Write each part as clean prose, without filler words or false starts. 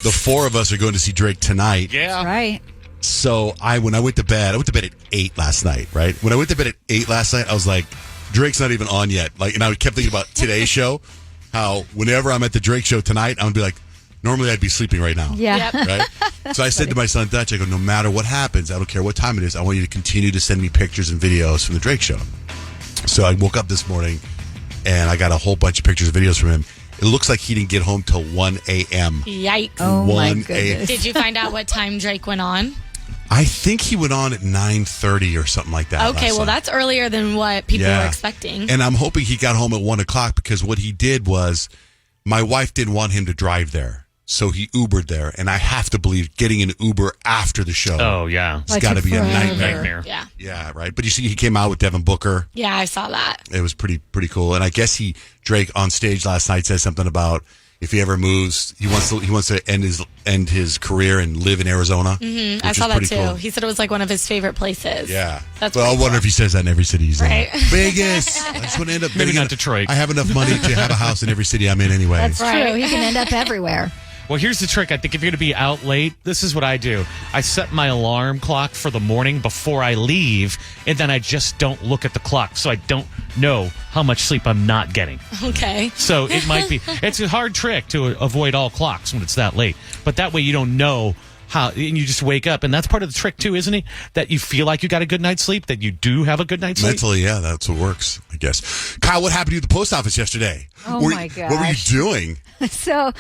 The four of us are going to see Drake tonight. Yeah. Right. So when I went to bed at 8 last night, right? When I went to bed at 8 last night, I was like, Drake's not even on yet. And I kept thinking about today's show, how whenever I'm at the Drake show tonight, I'm going to be like, normally I'd be sleeping right now. Yeah. Yep. Right? So I said to my son, Dutch, I go, no matter what happens, I don't care what time it is, I want you to continue to send me pictures and videos from the Drake show. So I woke up this morning, and I got a whole bunch of pictures and videos from him. It looks like he didn't get home till 1 a.m. Yikes. Oh, my 1 goodness. Did you find out what time Drake went on? I think he went on at 9:30 or something like that. Okay, well, that's earlier than what people were expecting. And I'm hoping he got home at 1 o'clock because what he did was my wife didn't want him to drive there. So he Ubered there. And I have to believe getting an Uber after the show. Oh, yeah. It's got to be a Nightmare. Yeah. Yeah, right. But you see, he came out with Devin Booker. Yeah, I saw that. It was pretty cool. And I guess Drake on stage last night said something about if he ever moves, he wants to end his career and live in Arizona. Mm-hmm. I saw that too. Cool. He said it was like one of his favorite places. Yeah. That's well, I wonder if he says that in every city he's right. in. Vegas. I just want to end up maybe not Detroit. I have enough money to have a house in every city I'm in anyway. That's true. He can end up everywhere. Well, here's the trick. I think if you're going to be out late, this is what I do. I set my alarm clock for the morning before I leave, and then I just don't look at the clock, so I don't know how much sleep I'm not getting. Okay. So it might be, it's a hard trick to avoid all clocks when it's that late. But that way you don't know how, and you just wake up, and that's part of the trick too, isn't it? That you feel like you got a good night's sleep, that you do have a good night's sleep. Mentally, yeah, that's what works, I guess. Kyle, what happened to you at the post office yesterday? Oh, my gosh. What were you doing? So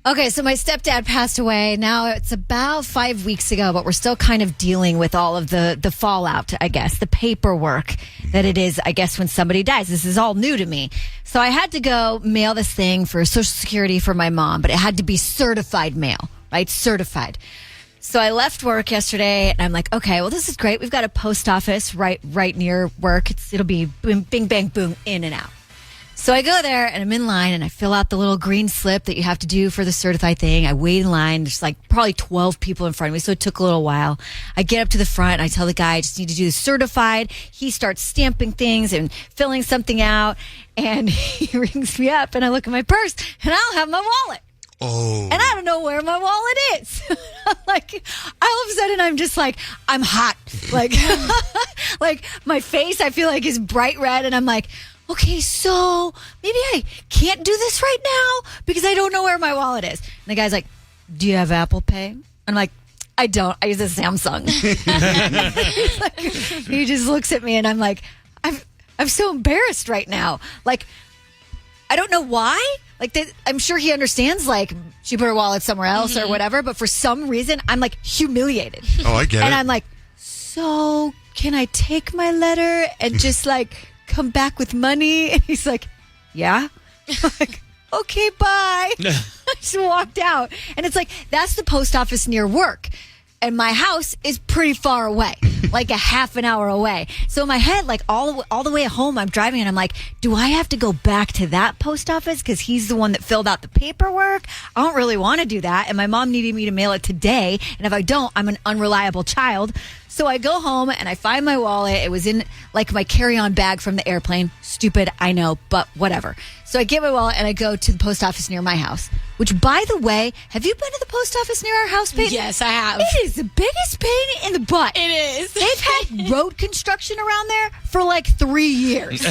my stepdad passed away. Now it's about 5 weeks ago, but we're still kind of dealing with all of the fallout, I guess, the paperwork that it is, I guess, when somebody dies. This is all new to me. So I had to go mail this thing for Social Security for my mom, but it had to be certified mail, right? Certified. So I left work yesterday, and I'm like, okay, well, this is great. We've got a post office right near work. It'll be boom, bing, bang, boom, in and out. So I go there, and I'm in line, and I fill out the little green slip that you have to do for the certified thing. I wait in line. There's like probably 12 people in front of me, so it took a little while. I get up to the front, and I tell the guy I just need to do the certified. He starts stamping things and filling something out, and he rings me up, and I look at my purse, and I don't have my wallet. Oh. And I don't know where my wallet is. Like, all of a sudden, I'm just like, I'm hot. Like, like my face, I feel like, is bright red, and I'm like, okay, so maybe I can't do this right now because I don't know where my wallet is. And the guy's like, do you have Apple Pay? I'm like, I don't. I use a Samsung. He just looks at me, and I'm like, I'm so embarrassed right now. Like, I don't know why. Like, I'm sure he understands, like, she put her wallet somewhere else or whatever, but for some reason, I'm, like, humiliated. Oh, I get it. And I'm like, so can I take my letter and just, like, come back with money? And he's like, yeah. I'm like, okay, bye. I just walked out. And it's like, that's the post office near work. And my house is pretty far away, like a half an hour away. So in my head, like all the way home, I'm driving and I'm like, do I have to go back to that post office? Because he's the one that filled out the paperwork. I don't really want to do that. And my mom needed me to mail it today. And if I don't, I'm an unreliable child. So I go home and I find my wallet. It was in like my carry-on bag from the airplane. Stupid, I know, but whatever. So I get my wallet and I go to the post office near my house. Which, by the way, have you been to the post office near our house, Peyton? Yes, I have. It is the biggest pain in the butt. It is. They've had road construction around there for like 3 years.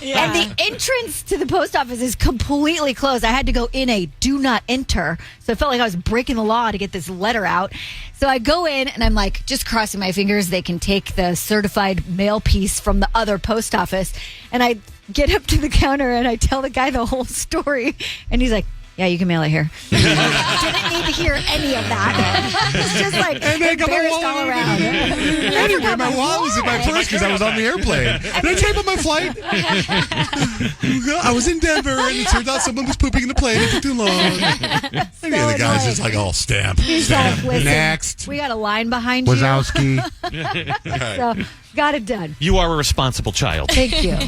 Yeah. And the entrance to the post office is completely closed. I had to go in a do not enter. So it felt like I was breaking the law to get this letter out. So I go in and I'm like just crossing my fingers they can take the certified mail piece from the other post office. And I get up to the counter and I tell the guy the whole story. And he's like, yeah, you can mail it here. Didn't need to hear any of that. It's just like embarrassed all around. Anyway, my wallet was in my purse because I was on the airplane. Did I tell you about my flight? I was in Denver, and it turned out someone was pooping in the plane. It took too long. And the other guy's just like, oh, stamp. He's like, listen, next. we got a line behind you. Wazowski. So, got it done. You are a responsible child. Thank you.